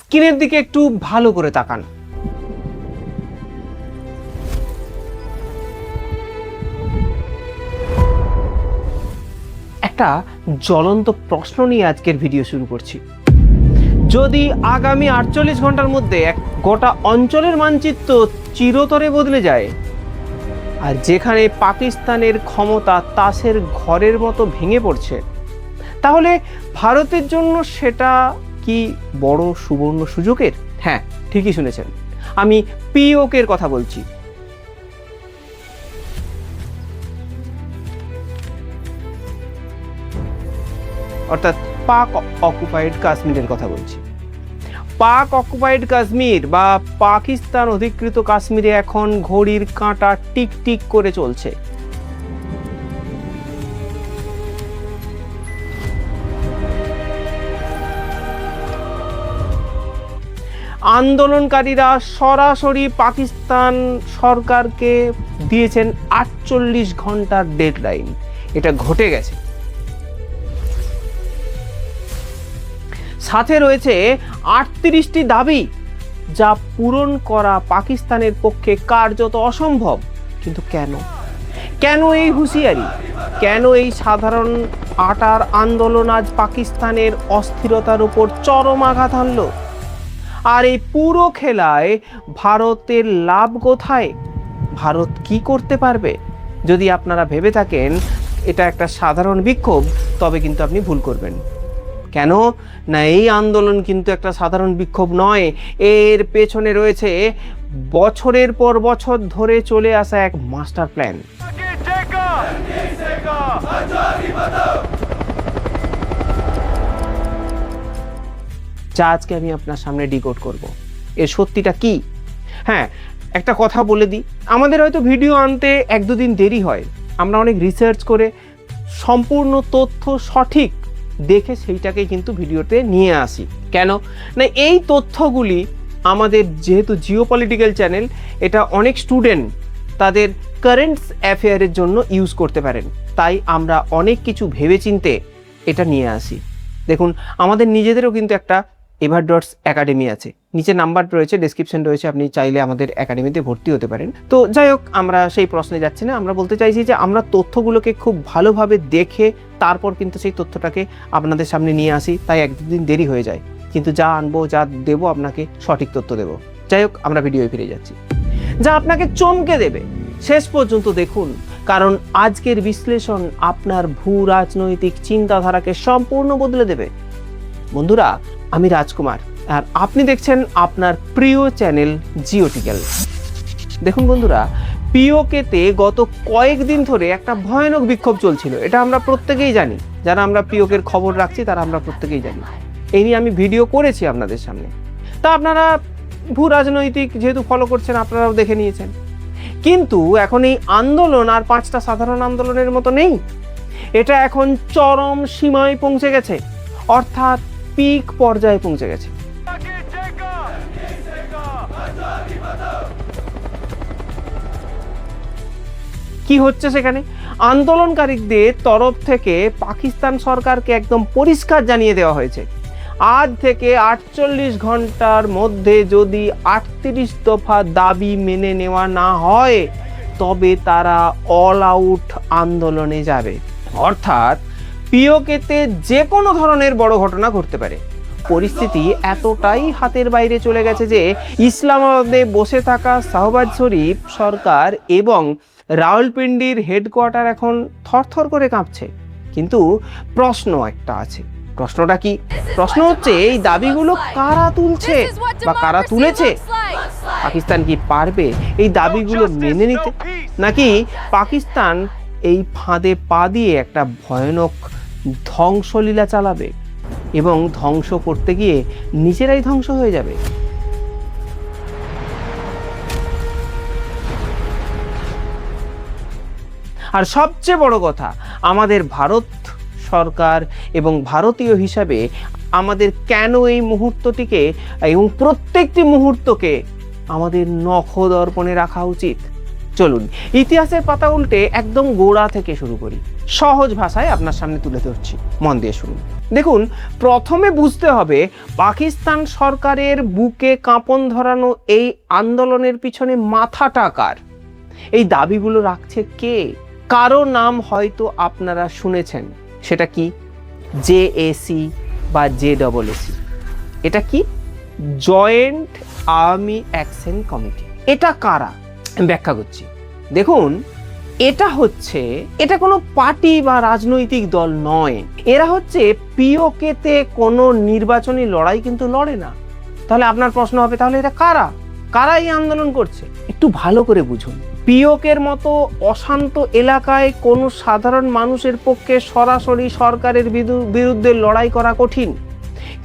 স্ক্রিনের দিকে একটু ভালো করে তাকান। একটা জ্বলন্ত প্রশ্ন নিয়ে আজকের ভিডিও শুরু করছি। যদি আগামী 48 ঘন্টার মধ্যে এক গোটা অঞ্চলের মানচিত্র চিরতরে বদলে যায়, আর যেখানে পাকিস্তানের ক্ষমতা তাসের ঘরের মতো ভেঙে পড়ছে, তাহলে ভারতের জন্য সেটা কি বড় সুবর্ণ সুযোগের? হ্যাঁ, ঠিকই শুনেছেন, আমি পিওকের কথা বলছি। অর্থাৎ পাক অকুপাইড কাশ্মীরের কথা বলছি। পাক অকুপাইড কাশ্মীর বা পাকিস্তান অধিকৃত কাশ্মীরে এখন ঘড়ির কাঁটা টিক টিক করে চলছে। আন্দোলনকারীরা সরাসরি পাকিস্তান সরকারকে দিয়েছেন 48 ঘন্টার ডেডলাইন। এটা ঘটে গেছে। সাথে রয়েছে 38টি দাবি, যা পূরণ করা পাকিস্তানের পক্ষে কার্যত অসম্ভব। কিন্তু কেন এই হুঁশিয়ারি? কেন এই সাধারণ আটার আন্দোলন আজ পাকিস্তানের অস্থিরতার উপর চরম আঘাত হানল? আর এই পুরো খেলায় ভারতের লাভ কোথায়? ভারত কি করতে পারবে? যদি আপনারা ভেবে থাকেন এটা একটা সাধারণ বিক্ষোভ, তবে কিন্তু আপনি ভুল করবেন। কেন না, এই আন্দোলন কিন্তু একটা সাধারণ বিক্ষোভ নয়। এর পেছনে রয়েছে বছরের পর বছর ধরে চলে আসা এক মাস্টার প্ল্যান। যা আজকে আমি আপনার সামনে ডিকোড করব। এর সত্যিটা কি? হ্যাঁ, একটা কথা বলে দিই, আমাদের হয়তো ভিডিও আনতে 1-2 দিন দেরি হয়। আমরা অনেক রিসার্চ করে সম্পূর্ণ তথ্য সঠিক দেখে সেইটাকে কিন্তু ভিডিওতে নিয়ে আসি। কেন না, এই তথ্যগুলি আমাদের যেহেতু জিওপলিটিক্যাল চ্যানেল, এটা অনেক স্টুডেন্ট তাদের কারেন্ট অ্যাফেয়ারের জন্য ইউজ করতে পারেন। তাই আমরা অনেক কিছু ভেবেচিন্তে এটা নিয়ে আসি। দেখুন, আমাদের নিজেদেরও কিন্তু একটা এভারডটস একাডেমি আছে, নিচে নাম্বার রয়েছে, ডেসক্রিপশন রয়েছে, আপনি চাইলে আমাদের একাডেমিতে ভর্তি হতে পারেন। তো যাই হোক, আমরা সেই প্রশ্নে যাচ্ছি না। আমরা বলতে চাইছি যে আমরা তথ্যগুলোকে খুব ভালোভাবে দেখে তারপর কিন্তু সেই তথ্যটাকে আপনাদের সামনে নিয়ে আসি। তাই 1-2 দিন দেরি হয়ে যায়, কিন্তু যা আনবো, যা দেবো, আপনাকে সঠিক তথ্য দেবো। যাই হোক, আমরা ভিডিওয়ে ফিরে যাচ্ছি। যা আপনাকে চমকে দেবে, শেষ পর্যন্ত দেখুন, কারণ আজকের বিশ্লেষণ আপনার ভূ রাজনৈতিক চিন্তাধারাকে সম্পূর্ণ বদলে দেবে। বন্ধুরা, আমি রাজকুমার, আর আপনি দেখছেন আপনার প্রিয় চ্যানেল জিওটিক্যাল। দেখুন বন্ধুরা, পিওকেতে গত কয়েকদিন ধরে একটা ভয়ানক বিক্ষোভ চলছিল। এটা আমরা প্রত্যেকেই জানি, যারা আমরা পিওকের খবর রাখছি তারা আমরা প্রত্যেকেই জানি। এই নিয়ে আমি ভিডিও করেছি আপনাদের সামনে। তা আপনারা ভূ রাজনৈতিক যেহেতু ফলো করছেন, আপনারাও দেখে নিয়েছেন। কিন্তু এখন এই আন্দোলন আর 5টা সাধারণ আন্দোলনের মতো নেই। এটা এখন চরম সীমায় পৌঁছে গেছে, অর্থাৎ পিক পর্যায়ে পৌঁছে গেছে। কি হচ্ছে সেখানে? আন্দোলনকারীদের তরফ থেকে পাকিস্তান সরকারকে একদম পরিষ্কার জানিয়ে দেওয়া হয়েছে, আজ থেকে 48 ঘন্টার মধ্যে যদি 38 দফা দাবি মেনে নেওয়া না হয়, তবে তারা অল আউট আন্দোলনে যাবে। অর্থাৎ পিওকেতে যে কোনো ধরনের বড় ঘটনা ঘটতে পারে। পরিস্থিতি এতটাই হাতের বাইরে চলে গেছে যে ইসলামাবাদে বসে থাকা শাহবাজ শরীফ সরকার এবং রাওয়ালপিন্ডির হেডকোয়ার্টার এখন থরথর করে কাঁপছে। কিন্তু প্রশ্ন একটা আছে। প্রশ্নটা কি? প্রশ্ন হচ্ছে, এই দাবিগুলো কারা তুলছে বা কারা তুলেছে? পাকিস্তান কি পারবে এই দাবিগুলো মেনে নিতে, নাকি পাকিস্তান এই ফাঁদে পা দিয়ে একটা ভয়ানক ধ্বংসলীলা চালাবে এবং ধ্বংস করতে গিয়ে নিজেরাই ধ্বংস হয়ে যাবে? আর সবচেয়ে বড় কথা, আমাদের ভারত সরকার এবং ভারতীয় হিসাবে আমাদের কেন এই মুহূর্তটিকে এবং প্রত্যেকটি মুহূর্তকে আমাদের নখদর্পণে রাখা উচিত? চলুন ইতিহাসের পাতা উল্টে একদম গোড়া থেকে শুরু করি। সহজ ভাষায় আপনার সামনে তুলে ধরছি, মন দিয়ে শুনুন। দেখুন, প্রথমে বুঝতে হবে পাকিস্তান সরকারের বুকে কাঁপন ধরানো এই আন্দোলনের পিছনে মাথাটা কার, এই দাবিগুলো রাখছে কে? কারো নাম হয়তো আপনারা শুনেছেন, সেটা কি? জেএসি বা জেডব্লিউসি। এটা কি? Joint army action committee. এটা কারা? ব্যাখ্যা করছি। দেখুন, এটা কোনো পার্টি বা রাজনৈতিক দল নয়। এরা হচ্ছে পিওকেতে কোনো নির্বাচনী লড়াই কিন্তু লড়ে না। তাহলে আপনার প্রশ্ন হবে, তাহলে এটা কারা? কারা এই আন্দোলন করছে? একটু ভালো করে বুঝুন। পিওকের মতো অশান্ত এলাকায় কোনো সাধারণ মানুষের পক্ষে সরাসরি সরকারের বিরুদ্ধে লড়াই করা কঠিন,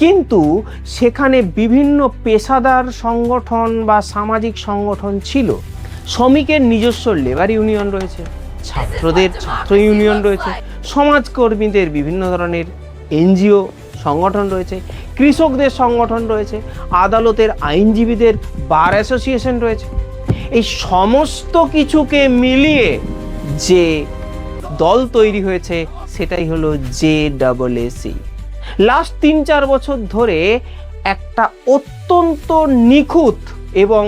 কিন্তু সেখানে বিভিন্ন পেশাদার সংগঠন বা সামাজিক সংগঠন ছিল। শ্রমিকের নিজস্ব লেবার ইউনিয়ন রয়েছে, ছাত্রদের ছাত্র ইউনিয়ন রয়েছে, সমাজকর্মীদের বিভিন্ন ধরনের এনজিও সংগঠন রয়েছে, কৃষকদের সংগঠন রয়েছে, আদালতের আইনজীবীদের বার অ্যাসোসিয়েশন রয়েছে। এই সমস্ত কিছুকে মিলিয়ে যে দল তৈরি হয়েছে সেটাই হলো জেডব্লিউসি। লাস্ট 3-4 বছর ধরে একটা অত্যন্ত নিখুঁত এবং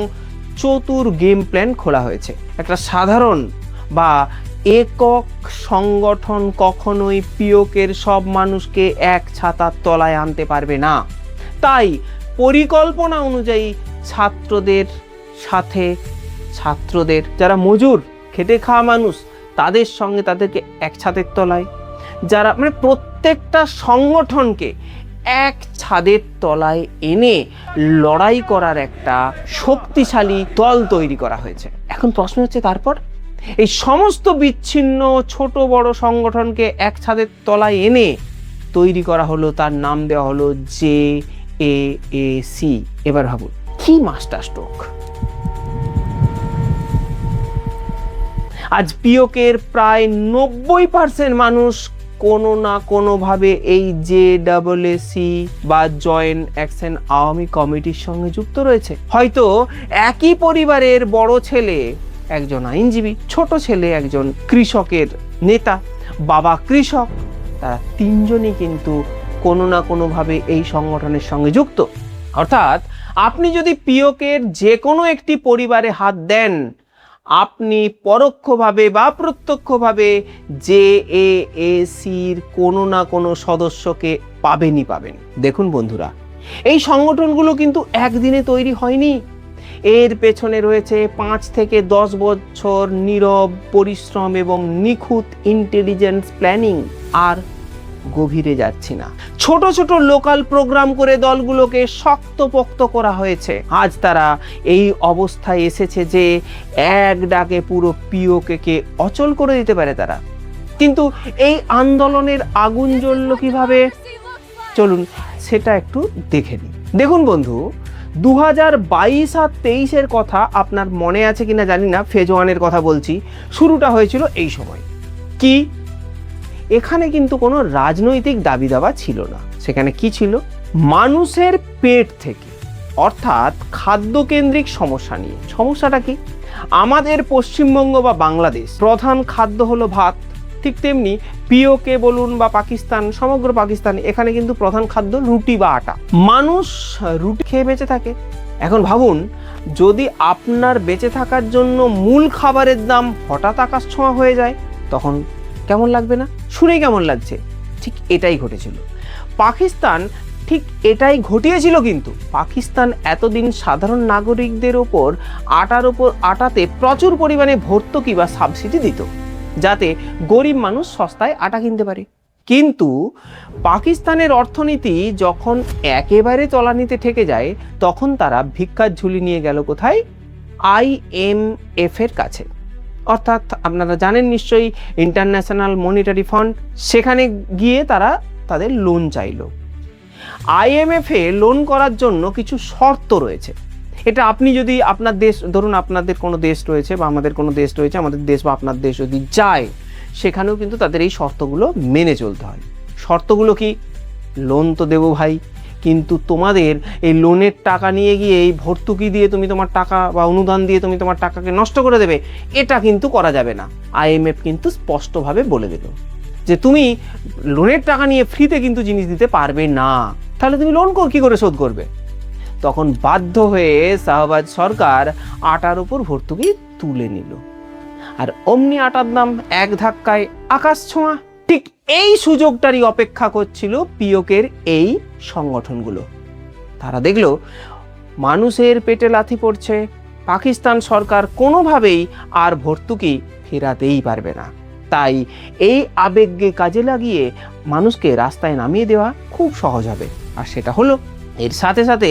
চতুর গেম প্ল্যান খোলা হয়েছে। একটা সাধারণ বা একক সংগঠন কখনোই পিওকের সব মানুষকে এক ছাতার তলায় আনতে পারবে না। তাই পরিকল্পনা অনুযায়ী ছাত্রদের সাথে, ছাত্রদের যারা মজুর খেটে খাওয়া মানুষ, তাদের সঙ্গে তাদেরকে এক ছাদের তলায়, যারা প্রত্যেকটা সংগঠনকে এক ছাদের তলায় এনে লড়াই করার একটা শক্তিশালী দল তৈরি করা হয়েছে। এখন প্রশ্ন হচ্ছে, তারপর এই সমস্ত বিচ্ছিন্ন ছোট বড় সংগঠনকে এক ছাদের তলায় এনে তৈরি করা হলো, তার নাম দেওয়া হলো জেএসি। এবার ভাবুন, কি মাস্টার স্ট্রোক! আজ পিওকের প্রায় 90% মানুষ কোনো না কোনোভাবে এই জেডব্লিউসি বা জয়েন্ট অ্যাকশন আর্মি কমিটির সঙ্গে যুক্ত রয়েছে। হয়তো একই পরিবারের বড় ছেলে একজন আইনজীবী, ছোট ছেলে একজন কৃষকের নেতা, বাবা কৃষক, তারা তিনজনই কিন্তু কোনো না কোনোভাবে এই সংগঠনের সঙ্গে যুক্ত। অর্থাৎ আপনি যদি পিওকের যে কোনো একটি পরিবারে হাত দেন, আপনি পরোক্ষভাবে বা প্রত্যক্ষভাবে জেএসির কোনো না কোনো সদস্যকে পাবেনই পাবেন। দেখুন বন্ধুরা, এই সংগঠনগুলো কিন্তু একদিনে তৈরি হয়নি। এর পেছনে রয়েছে 5 থেকে 10 বছর নীরব পরিশ্রম এবং নিখুঁত ইন্টেলিজেন্স প্ল্যানিং। আর গভীরে যাচ্ছি না, ছোট ছোট লোকাল প্রোগ্রাম করে দলগুলোকে শক্তপোক্ত করা হয়েছে। আজ তারা এই অবস্থায় এসেছে যে এক ডাকে পুরো পিওকে অচল করে দিতে পারে তারা। কিন্তু এই আন্দোলনের আগুন জ্বলল কিভাবে, চলুন সেটা একটু দেখে নিই। দেখুন বন্ধু, 2022 আর 23-এর কথা আপনার মনে আছে কিনা জানি না, ফেজ 1-এর কথা বলছি। শুরুটা হয়েছিল এই সময়। কি? এখানে কিন্তু কোনো রাজনৈতিক দাবি দাবা ছিল না। সেখানে কি ছিল? মানুষের পেট থেকে, অর্থাৎ খাদ্যকেন্দ্রিক সমস্যা নিয়ে। সমস্যাটা কি? আমাদের পশ্চিমবঙ্গ বা বাংলাদেশ প্রধান খাদ্য হলো ভাত, ঠিক তেমনি পিওকে বলুন বা পাকিস্তান, সমগ্র পাকিস্তান, এখানে কিন্তু প্রধান খাদ্য রুটি বা আটা। মানুষ রুটি খেয়ে বেঁচে থাকে। এখন ভাবুন, যদি আপনার বেঁচে থাকার জন্য মূল খাবারের দাম হঠাৎ আকাশ ছোঁয়া হয়ে যায়, তখন কেমন লাগবে না? শুনেই কেমন লাগছে? ঠিক এটাই ঘটেছিল। পাকিস্তান ঠিক এটাই ঘটিয়েছিল। কিন্তু পাকিস্তান এতদিন সাধারণ নাগরিকদের ওপর আটাতে প্রচুর পরিমাণে ভর্তুকি বা সাবসিডি দিত, যাতে গরিব মানুষ সস্তায় আটা কিনতে পারে। কিন্তু পাকিস্তানের অর্থনীতি যখন একেবারে তলানিতে ঠেকে যায়, তখন তারা ভিক্ষার ঝুলি নিয়ে গেল কোথায়? IMF এর কাছে। অর্থাৎ আপনারা জানেন নিশ্চয়ই, ইন্টারন্যাশনাল মনিটারি ফান্ড। সেখানে গিয়ে তারা তাদের লোন চাইল। IMF এ লোন করার জন্য কিছু শর্ত রয়েছে। এটা আপনি যদি আপনার দেশ, ধরুন আপনাদের কোনো দেশ রয়েছে বা আমাদের কোনো দেশ রয়েছে, আমাদের দেশ বা আপনার দেশ যদি যায়, সেখানেও কিন্তু তাদের এই শর্তগুলো মেনে চলতে হয়। শর্তগুলো কি? লোন তো দেবো ভাই, কিন্তু তোমাদের এই লোনের টাকা নিয়ে গিয়ে এই ভর্তুকি দিয়ে তুমি তোমার টাকা বা অনুদান দিয়ে তুমি তোমার টাকাকে নষ্ট করে দেবে, এটা কিন্তু করা যাবে না। IMF কিন্তু স্পষ্টভাবে বলে দিল। যে তুমি লোনের টাকা নিয়ে ফ্রিতে কিন্তু জিনিস দিতে পারবে না, তাহলে তুমি লোন কি করে শোধ করবে? তখন বাধ্য হয়ে শাহবাজ সরকার আটার উপর ভর্তুকি তুলে নিল, আর অমনি আটার দাম এক ধাক্কায় আকাশ ছোঁয়া। ঠিক এই সুযোগটারই অপেক্ষা করছিল পিওকের এই সংগঠনগুলো। তারা দেখলো মানুষের পেটে লাথি পড়ছে, পাকিস্তান সরকার কোনোভাবেই আর ভর্তুকি ফেরাতেই পারবে না, তাই এই আবেগকে কাজে লাগিয়ে মানুষকে রাস্তায় নামিয়ে দেওয়া খুব সহজ হবে। আর সেটা হলো, এর সাথে সাথে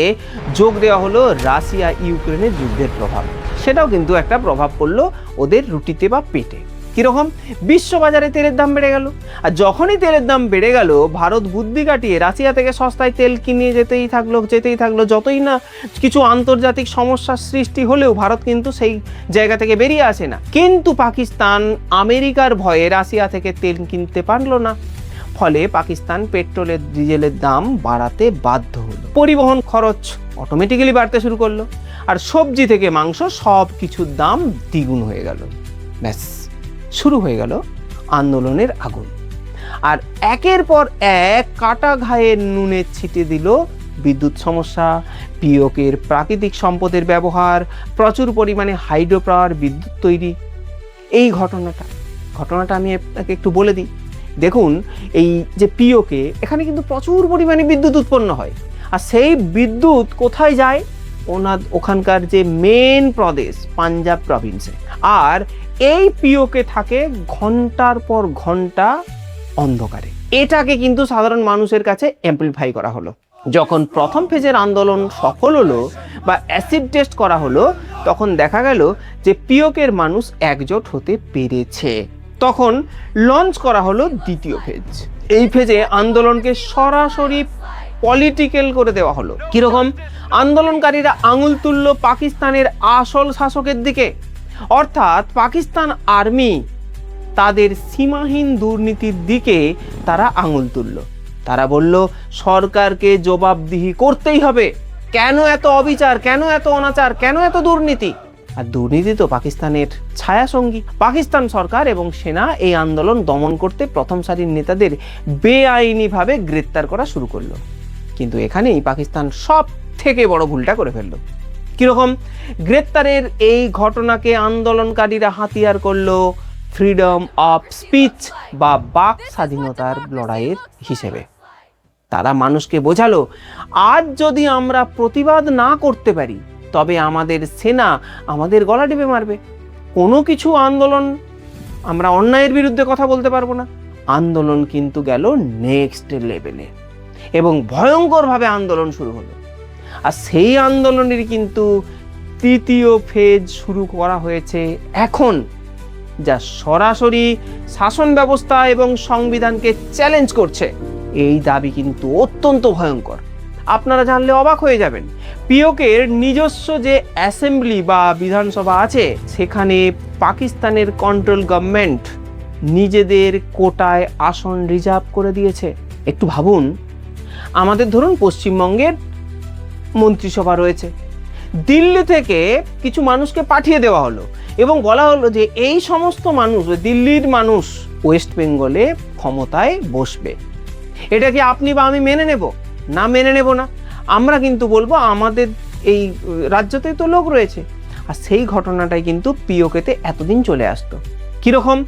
যোগ দেওয়া হলো রাশিয়া ইউক্রেনের যুদ্ধের প্রভাব। সেটাও কিন্তু একটা প্রভাব পড়লো ওদের রুটিতে বা পেটে। কীরকম? বিশ্ববাজারে তেলের দাম বেড়ে গেল, আর যখনই তেলের দাম বেড়ে গেল ভারত বুদ্ধি কাটিয়ে রাশিয়া থেকে সস্তায় তেল কিনে যেতেই থাকলো। যতই না কিছু আন্তর্জাতিক সমস্যার সৃষ্টি হলেও ভারত কিন্তু সেই জায়গা থেকে বেরিয়ে আসে না। কিন্তু পাকিস্তান আমেরিকার ভয়ে রাশিয়া থেকে তেল কিনতে পারলো না, ফলে পাকিস্তান পেট্রোলের ডিজেলের দাম বাড়াতে বাধ্য হলো। পরিবহন খরচ অটোমেটিক্যালি বাড়তে শুরু করলো, আর সবজি থেকে মাংস সব কিছুর দাম দ্বিগুণ হয়ে গেল। ব্যাস, শুরু হয়ে গেল আন্দোলনের আগুন। আর একের পর এক কাটা ঘায়ে নুনে ছিটে দিল বিদ্যুৎ সমস্যা, পিওকের প্রাকৃতিক সম্পদের ব্যবহার, প্রচুর পরিমাণে হাইড্রো পাওয়ার বিদ্যুৎ তৈরি। এই ঘটনাটা আমি আপনাকে একটু বলে দিই। দেখুন, এই যে পিওকে, এখানে কিন্তু প্রচুর পরিমাণে বিদ্যুৎ উৎপন্ন হয়, আর সেই বিদ্যুৎ কোথায় যায়? ওখানকার যে মেন প্রদেশ পাঞ্জাব প্রভিন্সে। আর এই পিওকে থাকে ঘন্টার পর ঘন্টা অন্ধকারে। এটাকে কিন্তু সাধারণ মানুষের কাছে অ্যাম্পলিফাই করা হলো। যখন প্রথম ফেজের আন্দোলন সফল হলো বা অ্যাসিড টেস্ট করা হলো, তখন দেখা গেল যে পিওকের মানুষ একজোট হতে পেরেছে। তখন লঞ্চ করা হলো দ্বিতীয় ফেজ। এই ফেজে আন্দোলনকে সরাসরি পলিটিক্যাল করে দেওয়া হলো। কিরকম? আন্দোলনকারীরা আঙুল তুলল পাকিস্তানের আসল শাসকের দিকে, অর্থাৎ পাকিস্তান আর্মি তাদের সীমাহীন দুর্নীতির দিকে তারা আঙুল তুলল। তারা বলল সরকারকে জবাবদিহি করতেই হবে। কেন এত অবিচার, কেন এত অনাচার, কেন এত দুর্নীতি? আর দুর্নীতি তো পাকিস্তানের ছায়াসঙ্গী। পাকিস্তান সরকার এবং সেনা এই আন্দোলন দমন করতে প্রথম সারির নেতাদের বেআইনিভাবে গ্রেপ্তার করা শুরু করলো। কিন্তু এখানেই পাকিস্তান সব থেকে বড় ভুলটা করে ফেললো। কিরকম? গ্রেপ্তারের এই ঘটনাকে আন্দোলনকারীরা হাতিয়ার করলো ফ্রিডম অফ স্পিচ বা বাক স্বাধীনতার লড়াইয়ের হিসেবে। তারা মানুষকে বোঝালো, আজ যদি আমরা প্রতিবাদ না করতে পারি তবে আমাদের সেনা আমাদের গলা টিপে মারবে। কোনো কিছু আন্দোলন, আমরা অন্যায়ের বিরুদ্ধে কথা বলতে পারবো না। আন্দোলন কিন্তু গেল নেক্সট লেভেলে এবং ভয়ঙ্করভাবে আন্দোলন শুরু হলো। আর সেই আন্দোলনের কিন্তু তৃতীয় ফেজ শুরু করা হয়েছে এখন, যা সরাসরি শাসন ব্যবস্থা এবং সংবিধানকে চ্যালেঞ্জ করছে। এই দাবি কিন্তু অত্যন্ত ভয়ঙ্কর। আপনারা জানলে অবাক হয়ে যাবেন, পিওকের নিজস্ব যে অ্যাসেম্বলি বা বিধানসভা আছে, সেখানে পাকিস্তানের কন্ট্রোল গভর্নমেন্ট নিজেদের কোটায় আসন রিজার্ভ করে দিয়েছে। একটু ভাবুন, আমাদের ধরুন পশ্চিমবঙ্গের মন্ত্রিসভা রয়েছে, দিল্লি থেকে কিছু মানুষকে পাঠিয়ে দেওয়া হলো এবং বলা হলো যে এই সমস্ত মানুষ, দিল্লির মানুষ ওয়েস্ট বেঙ্গলে ক্ষমতায় বসবে। এটা কি আপনি বা আমি মেনে নেব? না, মেনে নেব না। আমরা কিন্তু বলবো আমাদের এই রাজ্যতেই তো লোক রয়েছে। আর সেই ঘটনাটাই কিন্তু পিওকেতে এতদিন চলে আসতো। কীরকম?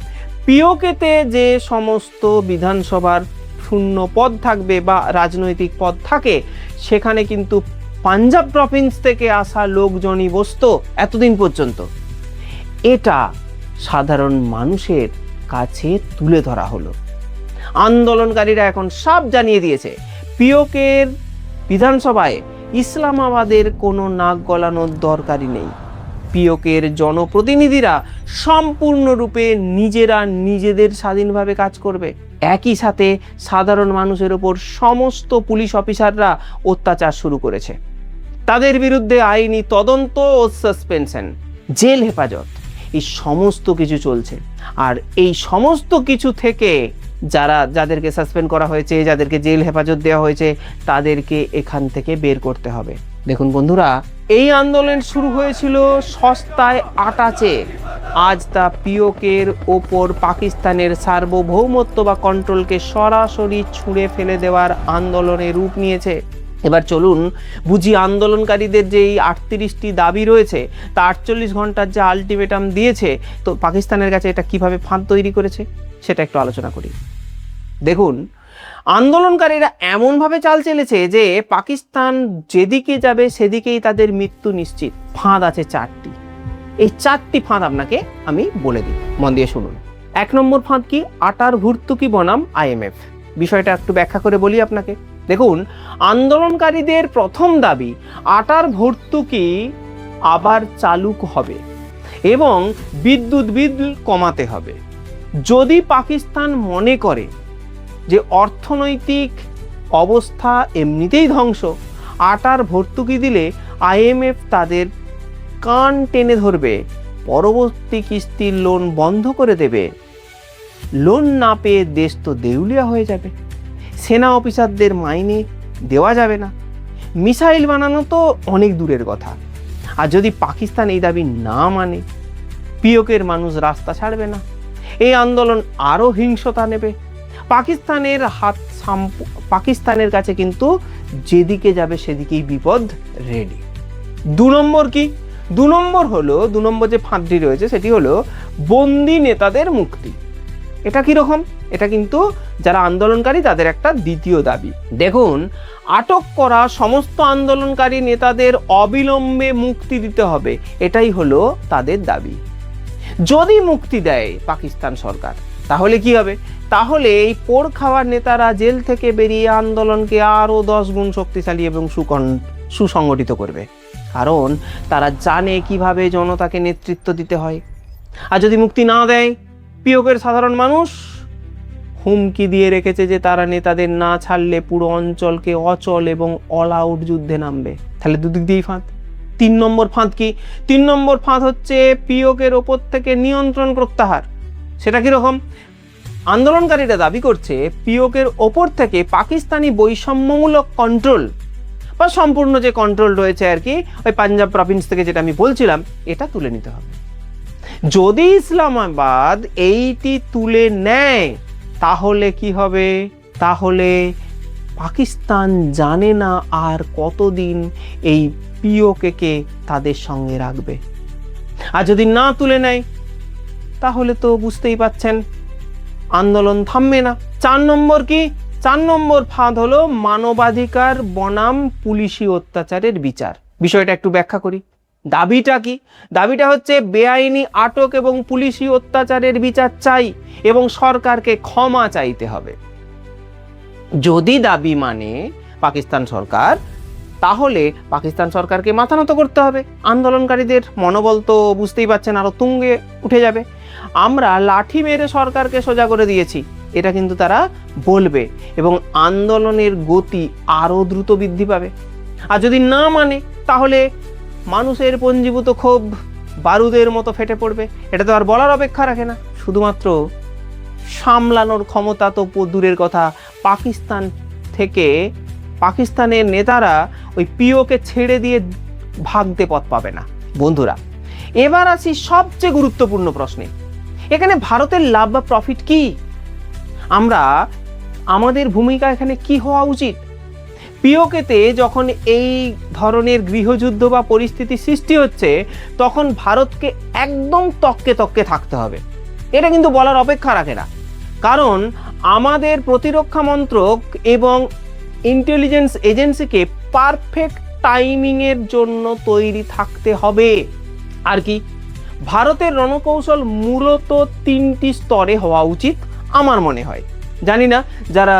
পিওকেতে যে সমস্ত বিধানসভার শূন্য পদ থাকবে বা রাজনৈতিক পদ থাকে, সেখানে কিন্তু পাঞ্জাব প্রভিন্স থেকে আসা লোকজনই বসতো এতদিন পর্যন্ত। এটা সাধারণ মানুষের কাছে তুলে ধরা হলো। আন্দোলনকারীরা এখন সব জানিয়ে দিয়েছে, পিওকের বিধানসভায় ইসলামাবাদের কোনো নাক গলানোর দরকারই নেই। পিওকের জনপ্রতিনিধিরা সম্পূর্ণরূপে নিজেরা নিজেদের স্বাধীনভাবে কাজ করবে। একই সাথে সাধারণ মানুষের ওপর সমস্ত পুলিশ অফিসাররা অত্যাচার শুরু করেছে। তাদের বিরুদ্ধে আইনি তদন্ত ও সাসপেনশন, জেল হেফাজত, এই সমস্ত কিছু চলছে। আর এই সমস্ত কিছু থেকে যাদেরকে সাসপেন্ড করা হয়েছে, যাদেরকে জেল হেফাজত দেওয়া হয়েছে, তাদেরকে এখান থেকে বের করতে হবে। দেখুন বন্ধুরা, এই আন্দোলন শুরু হয়েছিল সস্তায় আটা চেয়ে। আজ তা পিওকের ওপর পাকিস্তানের সার্বভৌমত্ব বা কন্ট্রোলকে সরাসরি ছুঁড়ে ফেলে দেওয়ার আন্দোলনে রূপ নিয়েছে। এবার চলুন বুঝি আন্দোলনকারীদের যে এই 38টি দাবি রয়েছে তা 48 ঘন্টার যে আলটিমেটাম দিয়েছে, তো পাকিস্তানের কাছে এটা কিভাবে ফাঁদ তৈরি করেছে সেটা একটু আলোচনা করি। দেখুন, আন্দোলনকারীরা এমনভাবে চাল চেলেছে যে পাকিস্তান যেদিকে যাবে সেদিকেই তাদের মৃত্যু নিশ্চিত। ফাঁদ আছে 4টি। এই 4টি ফাঁদ আপনাকে আমি বলে দিই, মন দিয়ে শুনুন। 1 নম্বর ফাঁদ কি? আটার ভর্তুকি বনাম IMF। বিষয়টা একটু ব্যাখ্যা করে বলি আপনাকে। দেখুন, আন্দোলনকারীদের প্রথম দাবি আটার ভর্তুকি আবার চালু হবে এবং বিদ্যুৎ বিল কমাতে হবে। যদি পাকিস্তান মনে করে যে অর্থনৈতিক অবস্থা এমনিতেই ধ্বংস, আটার ভর্তুকি দিলে IMF তাদের কান টেনে ধরবে, পরবর্তী কিস্তির লোন বন্ধ করে দেবে, লোন না পেয়ে দেশ তো দেউলিয়া হয়ে যাবে, সেনা অফিসারদের মাইনে দেওয়া যাবে না, মিসাইল বানানো তো অনেক দূরের কথা। আর যদি পাকিস্তান এই দাবি না মানে, পিওকের মানুষ রাস্তা ছাড়বে না, এই আন্দোলন আরও হিংসতা নেবে। পাকিস্তানের কাছে কিন্তু যেদিকে যাবে সেদিকেই বিপদ রেডি। 2 নম্বর কি? 2 নম্বর যে ফাঁদটি রয়েছে সেটি হলো বন্দি নেতাদের মুক্তি। এটা কিরকম? এটা কিন্তু যারা আন্দোলনকারী তাদের একটা দ্বিতীয় দাবি। দেখুন, আটক করা সমস্ত আন্দোলনকারী নেতাদের অবিলম্বে মুক্তি দিতে হবে, এটাই হলো তাদের দাবি। যদি মুক্তি দেয় পাকিস্তান সরকার, তাহলে কি হবে? তাহলে এই পোড় খাওয়ার নেতারা জেল থেকে বেরিয়ে আন্দোলনকে আরও 10 গুণ শক্তিশালী এবং সুসংগঠিত করবে, কারণ তারা জানে কিভাবে জনতাকে নেতৃত্ব দিতে হয়। আর যদি মুক্তি না দেয়, পিওকের সাধারণ মানুষ হুমকি দিয়ে রেখেছে যে তারা নেতাদের না ছাড়লে পুরো অঞ্চলকে অচল এবং অল আউট যুদ্ধে নামবে। তাহলে দুদিক দিয়েই ফাঁদ। 3 নম্বর ফাঁদ কি? 3 নম্বর ফাঁদ হচ্ছে পিওকের ওপর থেকে নিয়ন্ত্রণ প্রত্যাহার। সেটা কিরকম? আন্দোলনকারীরা দাবি করছে পিওকের ওপর থেকে পাকিস্তানি বৈষম্যমূলক কন্ট্রোল বা সম্পূর্ণ যে কন্ট্রোল রয়েছে আর কি, ওই পাঞ্জাব প্রভিন্স থেকে যেটা আমি বলছিলাম, এটা তুলে নিতে হবে। যদি ইসলামাবাদ এইটি তুলে নেয় তাহলে কি হবে? তাহলে পাকিস্তান জানে না আর কতদিন এই পিওকে তাদের সঙ্গে রাখবে। আর যদি না তুলে নেয় তাহলে তো বুঝতেই পাচ্ছেন আন্দোলন থামবে না। 4 নম্বর কি? 4 নম্বর ফাঁদ হলো মানবাধিকার বনাম পুলিশি অত্যাচারের বিচার। বিষয়টা একটু ব্যাখ্যা করি। দাবিটা কি? দাবিটা হচ্ছে বেআইনি আটক এবং পুলিশি অত্যাচারের বিচার চাই এবং সরকারকে ক্ষমা চাইতে হবে। যদি দাবি মানে পাকিস্তান সরকার, তাহলে পাকিস্তান সরকারকে মাথা নত করতে হবে। আন্দোলনকারীদের মনোবল তো বুঝতেই পাচ্ছেন আরো তুঙ্গে উঠে যাবে। আমরা লাঠি মেরে সরকারকে সোজা করে দিয়েছি, এটা কিন্তু তারা বলবে এবং আন্দোলনের গতি আরো দ্রুত বৃদ্ধি পাবে। আর যদি না মানে, তাহলে মানুষের পঞ্জীভূত ক্ষোভ বারুদের মতো ফেটে পড়বে। এটা তো আর বলার অপেক্ষা রাখে না। শুধুমাত্র সামলানোর ক্ষমতা তো দূরের কথা, পাকিস্তানের নেতারা ওই পিওকে ছেড়ে দিয়ে ভাগতে পথ পাবে না। বন্ধুরা, এবার আসি সবচেয়ে গুরুত্বপূর্ণ প্রশ্নে। এখানে ভারতের লাভ বা প্রফিট কি? আমাদের ভূমিকা এখানে কি হওয়া উচিত? পিওকেতে যখন এই ধরনের গৃহযুদ্ধ বা পরিস্থিতি সৃষ্টি হচ্ছে, তখন ভারতকে একদম তককে তককে থাকতে হবে। এটা কিন্তু বলার অপেক্ষা রাখে না, কারণ আমাদের প্রতিরক্ষা মন্ত্রক এবং ইন্টেলিজেন্স এজেন্সিকে পারফেক্ট টাইমিংয়ের জন্য তৈরি থাকতে হবে। আর কি, ভারতের রণকৌশল মূলত 3টি স্তরে হওয়া উচিত আমার মনে হয়। জানি না যারা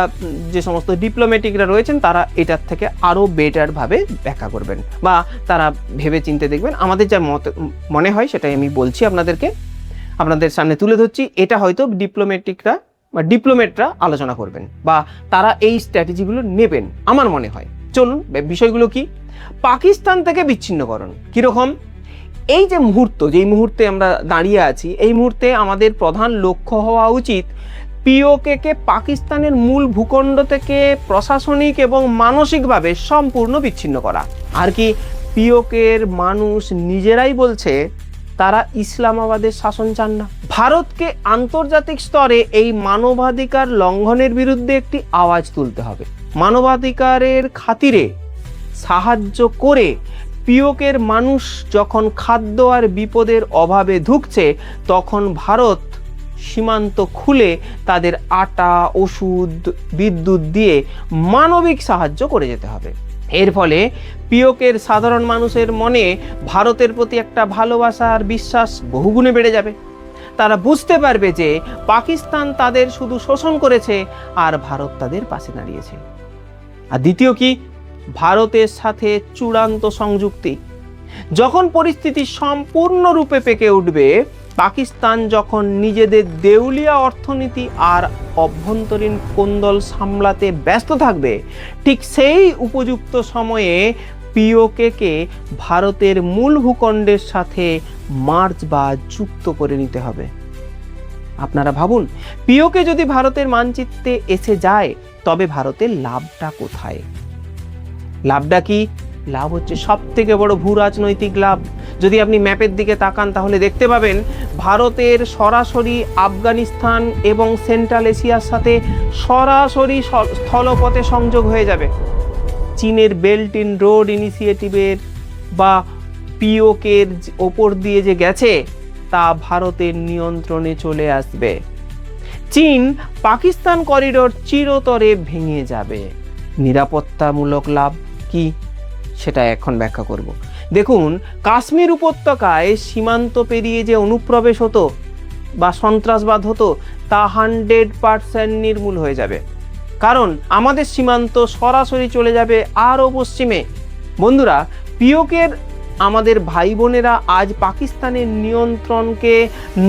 যে সমস্ত ডিপ্লোম্যাটিকরা রয়েছেন তারা এটার থেকে আরও বেটারভাবে ব্যাখ্যা করবেন বা তারা ভেবে চিন্তে দেখবেন। আমাদের যা মনে হয় সেটাই আমি বলছি আপনাদের সামনে তুলে ধরছি। এটা হয়তো ডিপ্লোমেটরা আলোচনা করবেন বা তারা এই স্ট্র্যাটেজিগুলো নেবেন আমার মনে হয়। চলুন, বিষয়গুলো কি? পাকিস্তান থেকে বিচ্ছিন্নকরণ কীরকম? এই যে মুহূর্তে আমরা দাঁড়িয়ে আছি, এই মুহূর্তে আমাদের প্রধান লক্ষ্য হওয়া উচিত পিওকে পাকিস্তানের মূল ভূখণ্ড থেকে প্রশাসনিক এবং মানসিকভাবে সম্পূর্ণ বিচ্ছিন্ন করা। আর কি, পিওকের মানুষ নিজেরাই বলছে তারা ইসলামাবাদের শাসন চান না। ভারতকে আন্তর্জাতিক স্তরে এই মানবাধিকার লঙ্ঘনের বিরুদ্ধে একটি আওয়াজ তুলতে হবে। মানবাধিকারের খাতিরে সাহায্য করে পিওকের মানুষ যখন খাদ্য আর বিপদের অভাবে ধুঁকছে, তখন ভারত সীমান্ত খুলে তাদের আটা, ওষুধ, বিদ্যুৎ দিয়ে মানবিক সাহায্য করে যেতে হবে। এর ফলে পিওকের সাধারণ মানুষের মনে ভারতের প্রতি একটা ভালোবাসা আর বিশ্বাস বহুগুণে বেড়ে যাবে। তারা বুঝতে পারবে যে পাকিস্তান তাদের শুধু শোষণ করেছে আর ভারত তাদের পাশে দাঁড়িয়েছে। আর দ্বিতীয় কি, ভারতের সাথে চূড়ান্ত সংযুক্তি। যখন পরিস্থিতি সম্পূর্ণরূপে পেকে উঠবে, পাকিস্তান যখন নিজেদের দেউলিয়া অর্থনীতি আর অভ্যন্তরীণ কোন্দল সামলাতে ব্যস্ত থাকবে, ঠিক সেই উপযুক্ত সময়ে পিওকে ভারতের মূল ভূখণ্ডের সাথে মার্চ বা যুক্ত করে নিতে হবে। আপনারা ভাবুন, পিওকে যদি ভারতের মানচিত্রে এসে যায়, তবে ভারতের লাভটা কোথায়? লাভটা কি? লাভ হচ্ছে সব থেকে বড় ভূ রাজনৈতিক লাভ। যদি আপনি ম্যাপের দিকে তাকান তাহলে দেখতে পাবেন ভারতের সরাসরি আফগানিস্তান এবং সেন্ট্রাল এশিয়ার সাথে সরাসরি স্থলপথে সংযোগ হয়ে যাবে। চীনের বেল্ট ইন রোড ইনিশিয়েটিভের বা পিওকের ওপর দিয়ে যে গেছে, তা ভারতের নিয়ন্ত্রণে চলে আসবে। চীন পাকিস্তান করিডোর চিরতরে ভেঙে যাবে। নিরাপত্তামূলক লাভ কি, সেটা এখন ব্যাখ্যা করব। দেখুন, কাশ্মীর উপত্যকায় সীমান্ত পেরিয়ে যে অনুপ্রবেশ হতো বা সন্ত্রাসবাদ হতো, তা 100% নির্মূল হয়ে যাবে। কারণ আমাদের সীমান্ত সরাসরি চলে যাবে আরও পশ্চিমে। বন্ধুরা, পিওকের আমাদের ভাই বোনেরা আজ পাকিস্তানের নিয়ন্ত্রণকে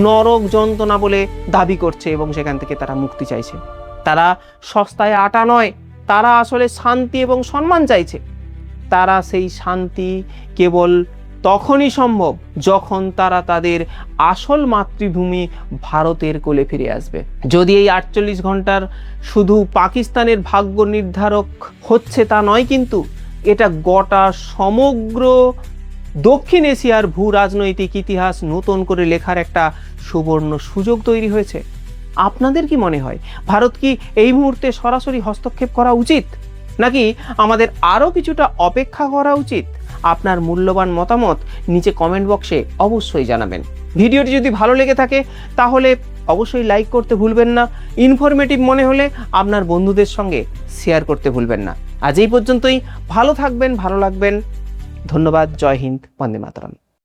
নরক যন্ত্রণা বলে দাবি করছে এবং সেখান থেকে তারা মুক্তি চাইছে। তারা সস্তায় আটা নয়, তারা আসলে শান্তি এবং সম্মান চাইছে। তারা সেই শান্তি কেবল তখনই সম্ভব যখন তারা তাদের আসল মাতৃভূমি ভারতের কোলে ফিরে আসবে। যদি এই 48 ঘন্টার শুধু পাকিস্তানের ভাগ্য নির্ধারক হচ্ছে তা নয়, কিন্তু এটা গোটা সমগ্র দক্ষিণ এশিয়ার ভূ রাজনৈতিক ইতিহাস নতুন করে লেখার একটা সুবর্ণ সুযোগ তৈরি হয়েছে। আপনাদের কি মনে হয়, ভারত কি এই মুহূর্তে সরাসরি হস্তক্ষেপ করা উচিত, নাকি আমাদের আরও কিছুটা অপেক্ষা করা উচিত? আপনার মূল্যবান মতামত নিচে কমেন্ট বক্সে অবশ্যই জানাবেন। ভিডিওটি যদি ভালো লেগে থাকে তাহলে অবশ্যই লাইক করতে ভুলবেন না। ইনফরমেটিভ মনে হলে আপনার বন্ধুদের সঙ্গে শেয়ার করতে ভুলবেন না। আজ এই পর্যন্তই। ভালো থাকবেন, ভালো লাগবেন। ধন্যবাদ। জয় হিন্দ, বন্দে মাতরম।